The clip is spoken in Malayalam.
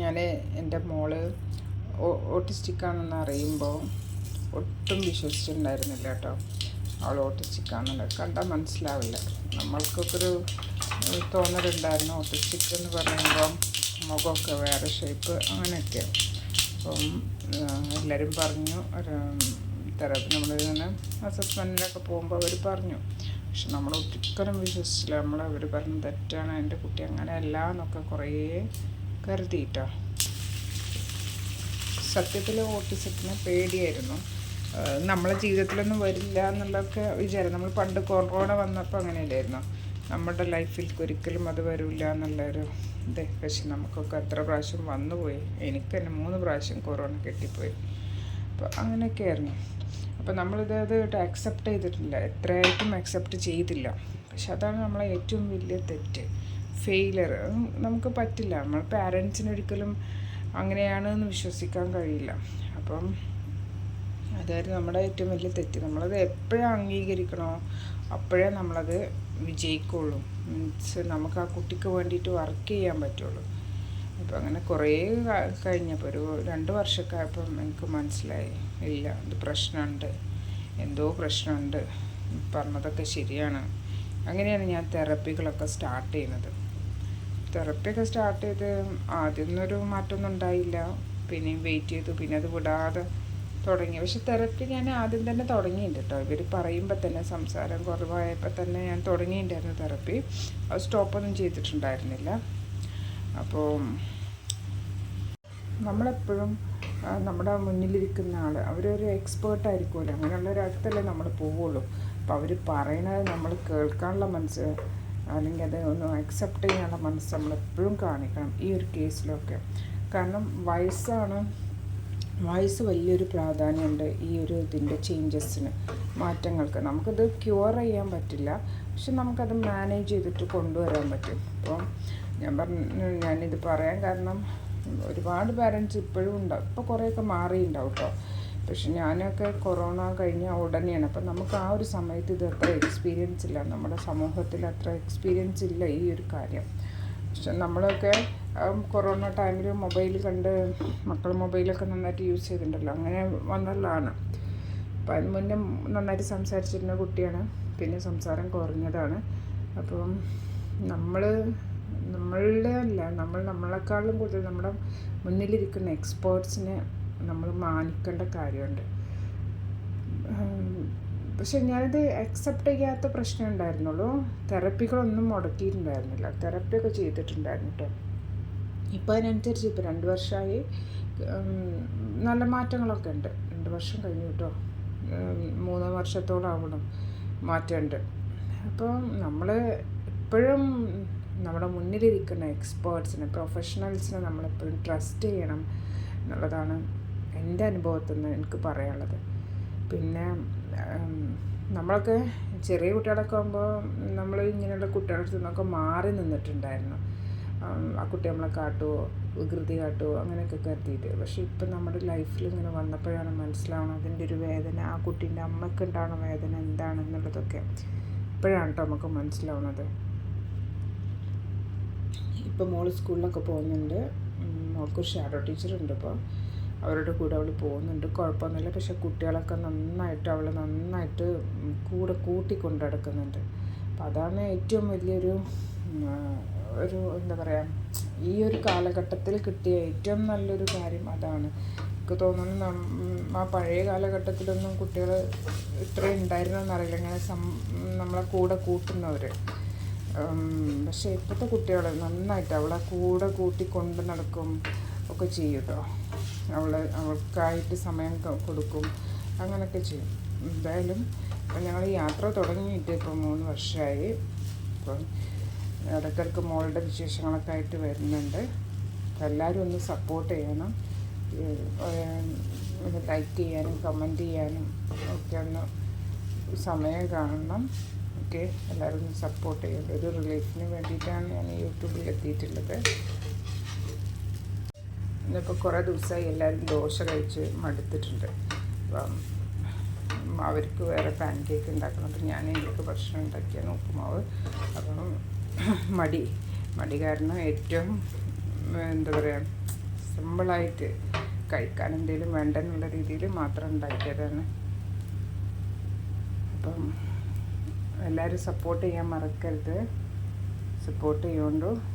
ഞാൻ എൻ്റെ മോള് ഓട്ടിസ്റ്റിക്കാണെന്ന് അറിയുമ്പോൾ ഒട്ടും വിശ്വസിച്ചിട്ടുണ്ടായിരുന്നില്ല കേട്ടോ. അവൾ ഓട്ടിസ്റ്റിക്കാണെന്നുള്ളത് കണ്ടാൽ മനസ്സിലാവില്ല. നമ്മൾക്കൊക്കെ ഒരു തോന്നലുണ്ടായിരുന്നു ഓട്ടിസ്റ്റിക് എന്ന് പറയുമ്പോൾ മുഖമൊക്കെ വേറെ ഷേപ്പ് അങ്ങനെയൊക്കെ. അപ്പം എല്ലാവരും പറഞ്ഞു തെറാപ്പി നമ്മളിങ്ങനെ അസസ്മെൻറ്റിനൊക്കെ പോകുമ്പോൾ അവർ പറഞ്ഞു. പക്ഷെ നമ്മൾ ഒരിക്കലും വിശ്വസിച്ചില്ല. അവർ പറഞ്ഞു തെറ്റാണ്, എൻ്റെ കുട്ടി അങ്ങനെയല്ല എന്നൊക്കെ കുറേ കരുതിയിട്ടോ. സത്യത്തിൽ ഓട്ടിസത്തിന് പേടിയായിരുന്നു. നമ്മളെ ജീവിതത്തിലൊന്നും വരില്ല എന്നുള്ളതൊക്കെ വിചാരം. നമ്മൾ പണ്ട് കൊറോണ വന്നപ്പോൾ അങ്ങനെയല്ലായിരുന്നു, നമ്മുടെ ലൈഫിൽ ഒരിക്കലും അത് വരില്ല എന്നുള്ളൊരു ഇത്. പക്ഷെ നമുക്കൊക്കെ എത്ര പ്രാവശ്യം വന്നുപോയി. എനിക്ക് തന്നെ 3 പ്രാവശ്യം കൊറോണ കെട്ടിപ്പോയി. അപ്പോൾ അങ്ങനെയൊക്കെയായിരുന്നു. അപ്പോൾ നമ്മളിത് അക്സെപ്റ്റ് ചെയ്തിട്ടില്ല, എത്രയായിട്ടും അക്സെപ്റ്റ് ചെയ്തില്ല. പക്ഷെ അതാണ് നമ്മളെ ഏറ്റവും വലിയ തെറ്റ്, ഫെയിലർ. നമുക്ക് പറ്റില്ല. നമ്മൾ പാരൻസിനൊരിക്കലും അങ്ങനെയാണെന്ന് വിശ്വസിക്കാൻ കഴിയില്ല. അപ്പം അതായിരുന്നു നമ്മുടെ ഏറ്റവും വലിയ തെറ്റ്. നമ്മളത് എപ്പോഴും അംഗീകരിക്കണോ അപ്പോഴേ നമ്മളത് വിജയിക്കുള്ളൂ. മീൻസ് നമുക്ക് ആ കുട്ടിക്ക് വേണ്ടിയിട്ട് വർക്ക് ചെയ്യാൻ പറ്റുള്ളൂ. അപ്പോൾ അങ്ങനെ കുറേ കഴിഞ്ഞപ്പോൾ ഒരു 2 വർഷമൊക്കെ ആയപ്പം എനിക്ക് മനസ്സിലായി, ഇല്ല ഇത് പ്രശ്നമുണ്ട്, എന്തോ പ്രശ്നമുണ്ട്, പറഞ്ഞതൊക്കെ ശരിയാണ്. അങ്ങനെയാണ് ഞാൻ തെറപ്പികളൊക്കെ സ്റ്റാർട്ട് ചെയ്യുന്നത്. തെറപ്പിയൊക്കെ സ്റ്റാർട്ട് ചെയ്ത് ആദ്യമൊന്നും ഒരു മാറ്റമൊന്നും ഉണ്ടായില്ല. പിന്നെയും വെയിറ്റ് ചെയ്തു, പിന്നെ അത് വിടാതെ തുടങ്ങി. പക്ഷെ തെറപ്പി ഞാൻ ആദ്യം തന്നെ തുടങ്ങിയിട്ടുണ്ട് കേട്ടോ. ഇവർ പറയുമ്പോൾ തന്നെ, സംസാരം കുറവായപ്പോൾ തന്നെ ഞാൻ തുടങ്ങിയിട്ടുണ്ടായിരുന്നു തെറപ്പി. അത് സ്റ്റോപ്പൊന്നും ചെയ്തിട്ടുണ്ടായിരുന്നില്ല. അപ്പോൾ നമ്മളെപ്പോഴും നമ്മുടെ മുന്നിലിരിക്കുന്ന ആൾ അവരൊരു എക്സ്പേർട്ടായിരിക്കുമല്ലോ, അങ്ങനെയുള്ള ഒരടുത്തല്ലേ നമ്മൾ പോവുള്ളൂ. അപ്പോൾ അവർ പറയണത് നമ്മൾ കേൾക്കാനുള്ള മനസ്സ്, അല്ലെങ്കിൽ അത് ഒന്ന് അക്സെപ്റ്റ് ചെയ്യാനുള്ള മനസ്സ് നമ്മളെപ്പോഴും കാണിക്കണം ഈ ഒരു കേസിലൊക്കെ. കാരണം വയസ്സ് വലിയൊരു പ്രാധാന്യമുണ്ട് ഈ ഒരു ഇതിൻ്റെ ചേഞ്ചസിന്, മാറ്റങ്ങൾക്ക്. നമുക്കത് ക്യൂർ ചെയ്യാൻ പറ്റില്ല, പക്ഷെ നമുക്കത് മാനേജ് ചെയ്തിട്ട് കൊണ്ടുവരാൻ പറ്റും. അപ്പോൾ ഞാനിത് പറയാൻ കാരണം ഒരുപാട് പാരൻസ് ഇപ്പോഴും ഉണ്ടാവും. ഇപ്പോൾ കുറേയൊക്കെ മാറിയിട്ടുണ്ടാവും കേട്ടോ. പക്ഷെ ഞാനൊക്കെ കൊറോണ കഴിഞ്ഞ ഉടനെയാണ്. അപ്പം നമുക്ക് ആ ഒരു സമയത്ത് ഇത് അത്ര എക്സ്പീരിയൻസ് ഇല്ല, നമ്മുടെ സമൂഹത്തിൽ അത്ര എക്സ്പീരിയൻസ് ഇല്ല ഈ ഒരു കാര്യം. പക്ഷെ നമ്മളൊക്കെ കൊറോണ ടൈമിൽ മൊബൈൽ കണ്ട് മക്കൾ മൊബൈലൊക്കെ നന്നായിട്ട് യൂസ് ചെയ്തിട്ടുണ്ടല്ലോ, അങ്ങനെ വന്നുള്ളതാണ്. അപ്പം അതിന് മുന്നേ നന്നായിട്ട് സംസാരിച്ചിരുന്ന കുട്ടിയാണ്, പിന്നെ സംസാരം കുറഞ്ഞതാണ്. അപ്പം നമ്മളെക്കാളും കൂടുതൽ നമ്മുടെ മുന്നിലിരിക്കുന്ന എക്സ്പേർട്സിനെ നമ്മൾ മാനിക്കേണ്ട കാര്യമുണ്ട്. പക്ഷെ ഞാനിത് അക്സെപ്റ്റ് ചെയ്യാത്ത പ്രശ്നം ഉണ്ടായിരുന്നുള്ളൂ. തെറപ്പികളൊന്നും മുടക്കിയിട്ടുണ്ടായിരുന്നില്ല, തെറപ്പിയൊക്കെ ചെയ്തിട്ടുണ്ടായിരുന്നു കേട്ടോ. ഇപ്പോൾ അതിനനുസരിച്ച് ഇപ്പോൾ 2 വർഷമായി നല്ല മാറ്റങ്ങളൊക്കെ ഉണ്ട്. 2 വർഷം കഴിഞ്ഞു കേട്ടോ, 3 വർഷത്തോളം ആവണം മാറ്റമുണ്ട്. അപ്പോൾ നമ്മൾ എപ്പോഴും നമ്മുടെ മുന്നിലിരിക്കുന്ന എക്സ്പേർട്സിനെ, പ്രൊഫഷണൽസിനെ നമ്മളെപ്പോഴും ട്രസ്റ്റ് ചെയ്യണം എന്നുള്ളതാണ് എൻ്റെ അനുഭവത്തിൽ നിന്ന് എനിക്ക് പറയാനുള്ളത്. പിന്നെ നമ്മളൊക്കെ ചെറിയ കുട്ടികളൊക്കെ ആകുമ്പോൾ നമ്മൾ ഇങ്ങനെയുള്ള കുട്ടികളുടെ അടുത്ത് നിന്നൊക്കെ മാറി നിന്നിട്ടുണ്ടായിരുന്നു. ആ കുട്ടി നമ്മളെ കാട്ടുമോ, വികൃതി കാട്ടുമോ അങ്ങനെയൊക്കെ കരുതിയിട്ട്. പക്ഷെ ഇപ്പം നമ്മുടെ ലൈഫിൽ ഇങ്ങനെ വന്നപ്പോഴാണ് മനസ്സിലാവണം അതിൻ്റെ ഒരു വേദന, ആ കുട്ടീൻ്റെ അമ്മയ്ക്ക് ഉണ്ടാവണ വേദന എന്താണെന്നുള്ളതൊക്കെ ഇപ്പോഴാണ് കേട്ടോ നമുക്ക് മനസ്സിലാവുന്നത്. ഇപ്പോൾ മോൾ സ്കൂളിലൊക്കെ പോകുന്നുണ്ട്. മോൾക്കൊരു ഷാഡോ ടീച്ചറുണ്ട്. ഇപ്പോൾ അവരുടെ കൂടെ അവൾ പോകുന്നുണ്ട്, കുഴപ്പമൊന്നുമില്ല. പക്ഷെ കുട്ടികളൊക്കെ നന്നായിട്ട് കൂടെ കൂട്ടിക്കൊണ്ട് നടക്കുന്നുണ്ട്. അപ്പോൾ അതാണ് ഏറ്റവും വലിയൊരു എന്താ പറയുക, ഈ ഒരു കാലഘട്ടത്തിൽ കിട്ടിയ ഏറ്റവും നല്ലൊരു കാര്യം അതാണ്. എനിക്ക് തോന്നുന്നു ആ പഴയ കാലഘട്ടത്തിലൊന്നും കുട്ടികൾ ഇത്രയും ഉണ്ടായിരുന്നെന്നറിയില്ല, ഇങ്ങനെ നമ്മളെ കൂടെ കൂട്ടുന്നവർ. പക്ഷേ ഇപ്പോഴത്തെ കുട്ടികൾ നന്നായിട്ട് അവളെ കൂടെ കൂട്ടിക്കൊണ്ട് നടക്കും ഒക്കെ ചെയ്യും കേട്ടോ. അവൾക്കായിട്ട് സമയം കൊടുക്കും, അങ്ങനെയൊക്കെ ചെയ്യും. എന്തായാലും ഇപ്പം ഞങ്ങൾ യാത്ര തുടങ്ങിയിട്ട് ഇപ്പോൾ 3 വർഷമായി. അപ്പം ഇടയ്ക്കിടയ്ക്ക് മോളുടെ വിശേഷങ്ങളൊക്കെ ആയിട്ട് വരുന്നുണ്ട്. അപ്പോൾ എല്ലാവരും ഒന്ന് സപ്പോർട്ട് ചെയ്യണം, ലൈക്ക് ചെയ്യാനും കമൻറ്റ് ചെയ്യാനും ഒക്കെ ഒന്ന് സമയം കാണണം. ഓക്കെ, എല്ലാവരും ഒന്ന് സപ്പോർട്ട് ചെയ്യേണ്ട. ഒരു റിലീഫിന് വേണ്ടിയിട്ടാണ് ഞാൻ യൂട്യൂബിൽ എത്തിയിട്ടുള്ളത്. ഇന്നിപ്പോൾ കുറേ ദിവസമായി എല്ലാവരും ദോശ കഴിച്ച് മടുത്തിട്ടുണ്ട്. അപ്പം അവർക്ക് വേറെ പാൻ കേക്ക് ഉണ്ടാക്കണം. അപ്പം ഞാൻ എനിക്ക് ഭക്ഷണം ഉണ്ടാക്കിയാണ് ഉപ്പുമാവ്. അപ്പം മടി കാരണം ഏറ്റവും എന്താ പറയുക, സിമ്പിളായിട്ട് കഴിക്കാൻ എന്തെങ്കിലും വേണ്ടെന്നുള്ള രീതിയിൽ മാത്രം ഉണ്ടാക്കിയതാണ്. അപ്പം എല്ലാവരും സപ്പോർട്ട് ചെയ്യാൻ മറക്കരുത്. സപ്പോർട്ട് ചെയ്യുകൊണ്ടു